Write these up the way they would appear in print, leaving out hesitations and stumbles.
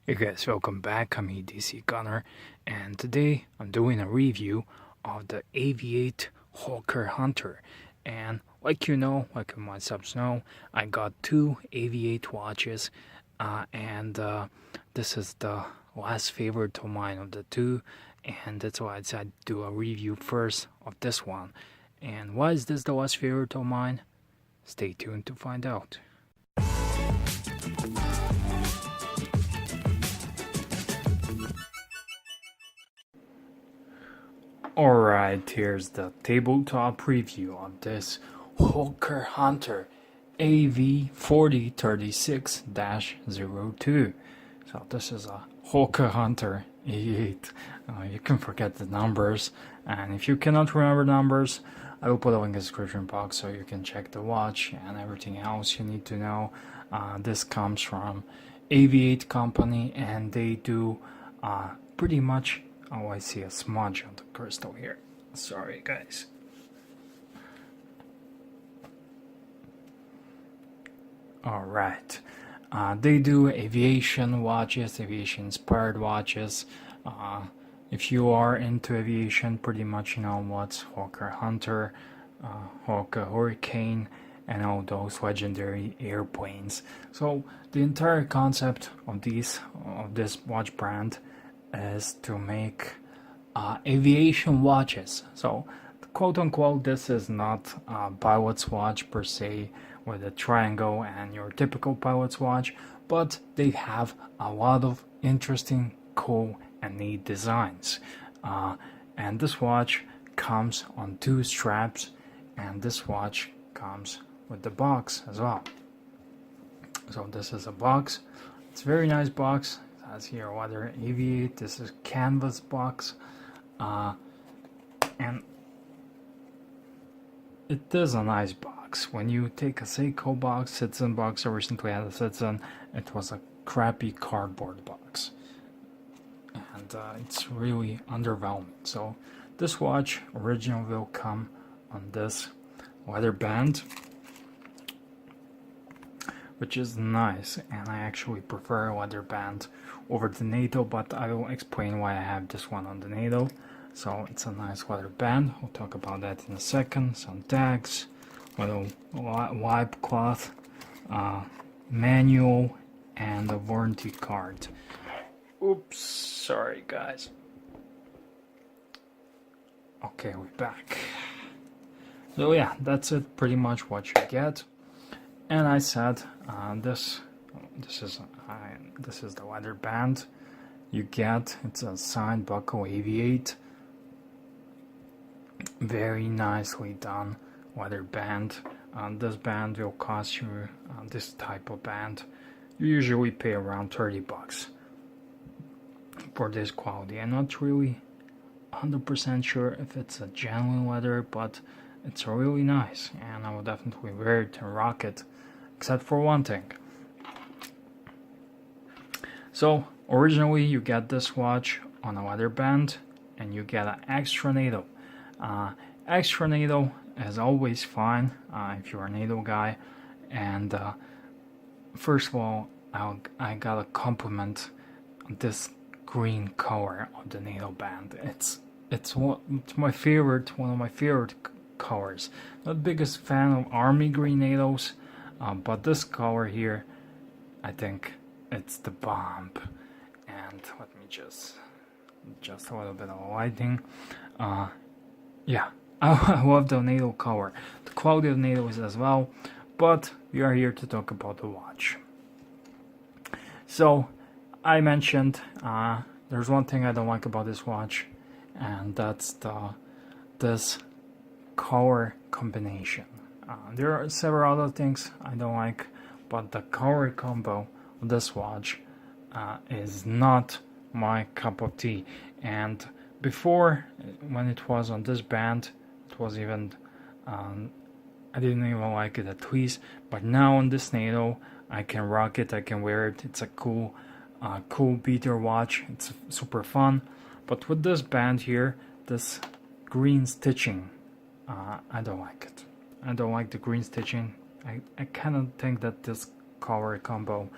Hey guys, welcome back. I'm edcgunner, and today I'm doing a review of the AVI-8 HAWKER Hunter. And like my subs know, I got two AVI-8 watches, and this is the last favorite of mine of the two, and that's why I decided to do a review first of this one. And why is this the last favorite of mine? Stay tuned to find out. Alright, here's the tabletop preview of this HAWKER Hunter AV-4036-02. So this is a HAWKER Hunter AV-8. You can forget the numbers, and if you cannot remember numbers, I will put a link in the description box so you can check the watch and everything else you need to know. This comes from AVI-8 company, and they do pretty much. Oh, I see a smudge on the crystal here. Sorry, guys. Alright. They do aviation watches, aviation-inspired watches. If you are into aviation, pretty much you know what's HAWKER Hunter, HAWKER Hurricane, and all those legendary airplanes. So the entire concept of this watch brand is to make aviation watches. So quote unquote, this is not a pilot's watch per se with a triangle and your typical pilot's watch, but they have a lot of interesting, cool and neat designs. And this watch comes on two straps, and this watch comes with the box as well. So this is a box. It's a very nice box. As here, whether AVI-8, this is canvas box, and it is a nice box. When you take a Seiko box, Citizen box, I recently had a Citizen, it was a crappy cardboard box, and it's really underwhelming. So this watch originally will come on this leather band, which is nice, and I actually prefer a leather band over the NATO, but I will explain why I have this one on the NATO. So it's a nice leather band, we'll talk about that in a second. Some tags, little wipe cloth, manual, and a warranty card. Oops, sorry guys. Okay, we're back. So yeah, that's it, pretty much what you get. And I said this is the leather band you get. It's a signed buckle AVI-8, very nicely done leather band. This band will cost you, this type of band you usually pay around 30 bucks for this quality. I'm not really 100% sure if it's a genuine leather, but it's really nice, and I will definitely wear it and rock it, except for one thing. So originally you get this watch on a leather band, and you get an extra needle. Extra needle is always fine if you're a needle guy. And first of all, I gotta compliment this green color of the needle band. It's my favorite, one of my favorite colors. Not the biggest fan of army green needles, but this color here, I think it's the bomb. And let me just a little bit of lighting. Yeah, I love the needle color. The quality of needles as well, but we are here to talk about the watch. So I mentioned there's one thing I don't like about this watch, and that's this color combination. There are several other things I don't like, but the color combo of this watch is not my cup of tea. And before, when it was on this band, it was even I didn't even like it at least, but now on this NATO I can rock it, I can wear it. It's a cool beater watch. It's super fun. But with this band here, this green stitching, I don't like it. I don't like the green stitching. I kind of think that this color combo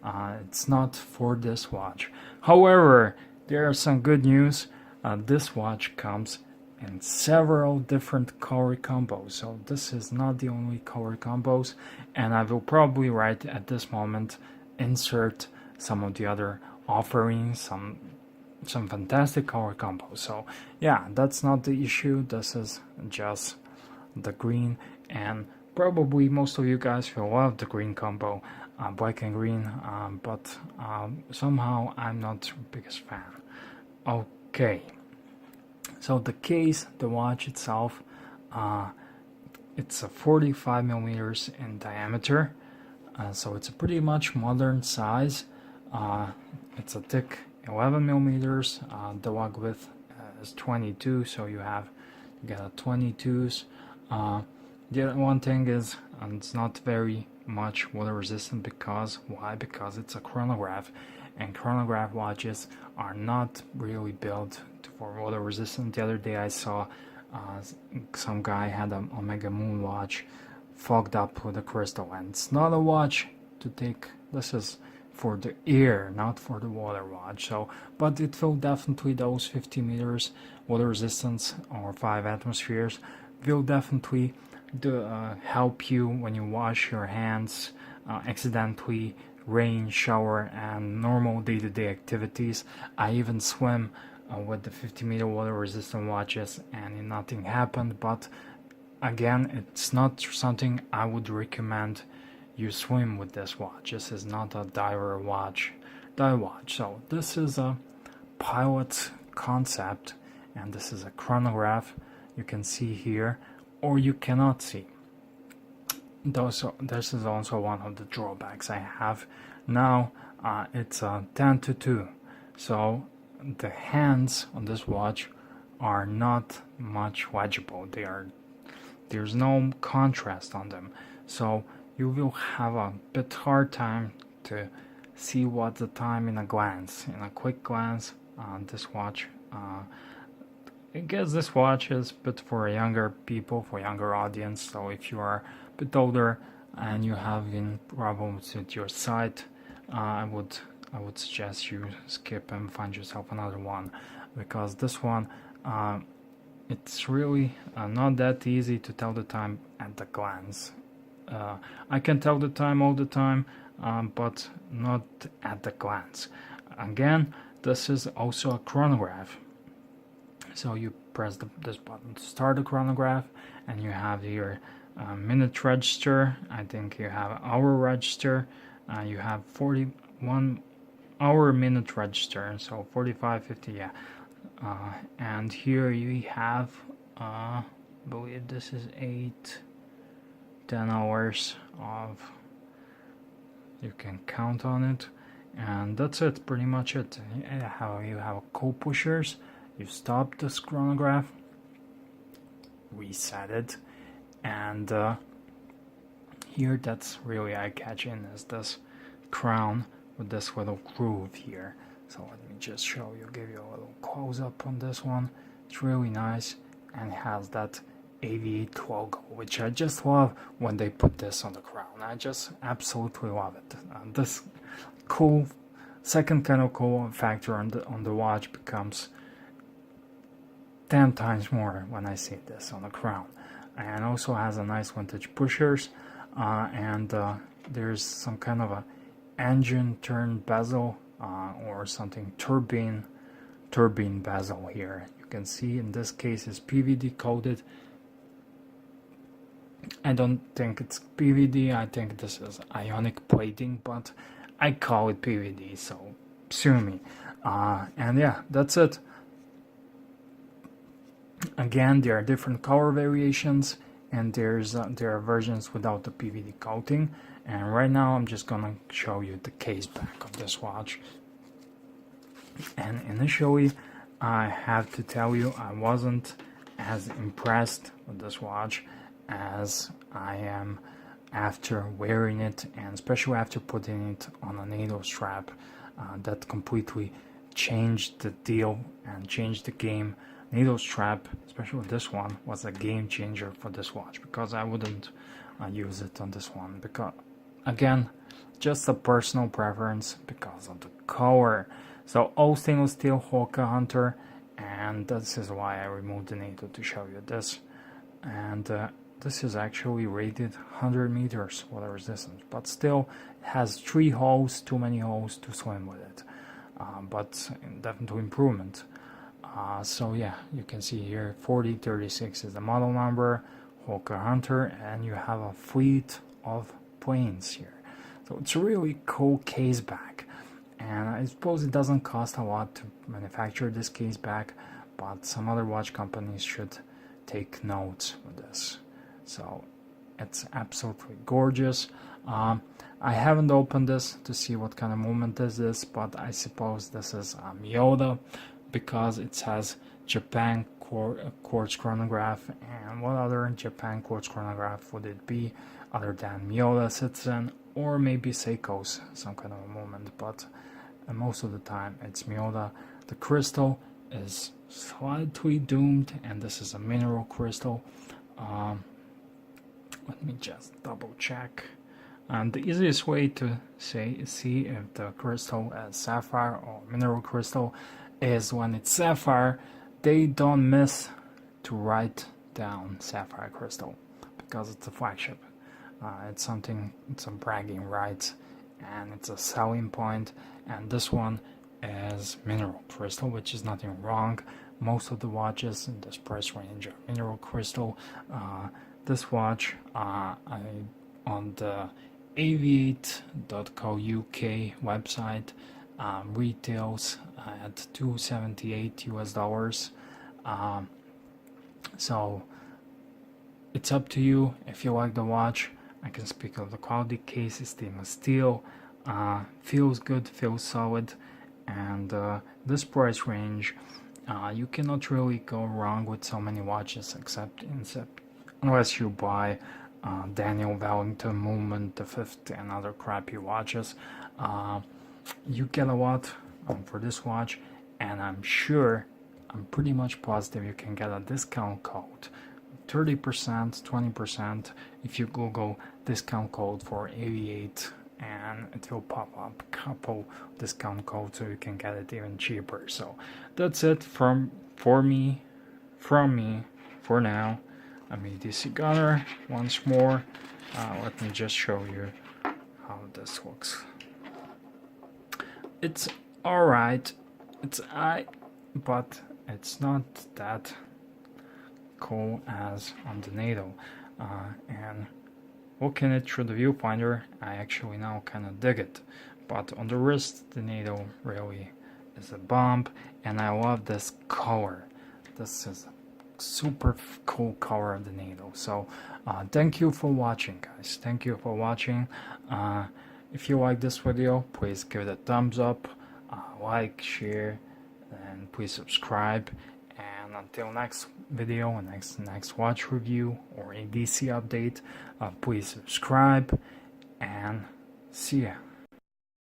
It's not for this watch. However, there are some good news. This watch comes in several different color combos, so this is not the only color combos, and I will probably right at this moment insert some of the other offerings, some fantastic color combos. So yeah, that's not the issue. This is just the green, and probably most of you guys will love the green combo, black and green, but somehow I'm not the biggest fan. Okay, so the case, the watch itself, it's a 45 millimeters in diameter, so it's a pretty much modern size. It's a thick 11 millimeters. The lug width is 22, so you get a 22s. The other one thing is, it's not very much water resistant. Because why? Because it's a chronograph, and chronograph watches are not really built for water resistant. The other day I saw some guy had an Omega Moon watch fogged up with a crystal, and it's not a watch to take. This is for the air, not for the water watch. So, but it will definitely, those 50 meters water resistance or 5 atmospheres will definitely help you when you wash your hands accidentally, rain, shower, and normal day-to-day activities. I even swim with the 50-meter water resistant watches, and nothing happened. But again, it's not something I would recommend you swim with this watch. This is not a dive watch. So this is a pilot's concept, and this is a chronograph. You can see here, or you cannot see. This is also one of the drawbacks I have. Now it's a 10-2, so the hands on this watch are not much legible. There's no contrast on them, so you will have a bit hard time to see what the time in a quick glance. This watch, I guess this watch is a bit for younger people, for younger audience. So if you are a bit older and you have problems with your sight, I would suggest you skip and find yourself another one, because this one, it's really not that easy to tell the time at the glance. I can tell the time all the time, but not at the glance. Again, this is also a chronograph. So you press this button to start the chronograph, and you have here minute register. I think you have hour register. You have 41 hour minute register, so 45, 50, yeah. And here you have, I believe this is 8-10 hours of, you can count on it, and that's it, pretty much it. You have cold pushers. You stop this chronograph, reset it, and here that's really eye-catching, is this crown with this little groove here. So let me just show you, give you a little close-up on this one. It's really nice, and it has that AVI-8 logo, which I just love when they put this on the crown. I just absolutely love it. This cool, second kind of cool factor on the watch becomes 10 times more when I see this on the crown. And also has a nice vintage pushers, and there's some kind of a engine turn bezel, or something, turbine bezel here. You can see in this case is PVD coated. I don't think it's PVD, I think this is ionic plating, but I call it PVD, so sue me. And yeah, that's it. Again, there are different color variations, and there are versions without the PVD coating. And right now I'm just gonna show you the case back of this watch. And initially, I have to tell you, I wasn't as impressed with this watch as I am after wearing it, and especially after putting it on a NATO strap. That completely changed the deal and changed the game. NATO strap, especially this one, was a game changer for this watch, because I wouldn't use it on this one, because again, just a personal preference because of the color. So all stainless steel HAWKER Hunter, and this is why I removed the NATO to show you this. And this is actually rated 100 meters water resistance, but still it has 3 holes, too many holes to swim with it. But definitely improvement. So yeah, you can see here 4036 is the model number, HAWKER Hunter, and you have a fleet of planes here. So it's a really cool Caseback, and I suppose it doesn't cost a lot to manufacture this Caseback, but some other watch companies should take notes with this. So it's absolutely gorgeous. I haven't opened this to see what kind of movement is this, but I suppose this is a Miyota because it says Japan quartz chronograph, and what other Japan quartz chronograph would it be other than Miyota Citizen or maybe Seiko's some kind of a movement, but most of the time it's Miyota. The crystal is slightly doomed, and this is a mineral crystal. Let me just double check. And the easiest way to see if the crystal is sapphire or mineral crystal is when it's sapphire, they don't miss to write down sapphire crystal because it's a flagship. It's a bragging rights, and it's a selling point. And this one is mineral crystal, which is nothing wrong. Most of the watches in this price range are mineral crystal. This watch on the AVI-8.co.uk website retails at $278 US. So it's up to you if you like the watch. I can speak of the quality. Case is stainless steel, feels good, feels solid, and this price range, you cannot really go wrong with so many watches except unless you buy Daniel Wellington Movement the 5th and other crappy watches. You get a lot for this watch, and I'm pretty much positive you can get a discount code, 30%, 20% if you Google discount code for AVI-8, and it will pop up a couple discount codes so you can get it even cheaper. So that's it from me for now. I'm edcgunner once more. Let me just show you how this looks. It's alright, but it's not that cool as on the NATO. And looking it through the viewfinder, I actually now kind of dig it. But on the wrist, the NATO really is a bomb, and I love this color. This is a super cool color of the NATO. So thank you for watching, guys. Thank you for watching. If you like this video, please give it a thumbs up, like, share, and please subscribe. And until next video, next watch review or a DC update, please subscribe, and see ya.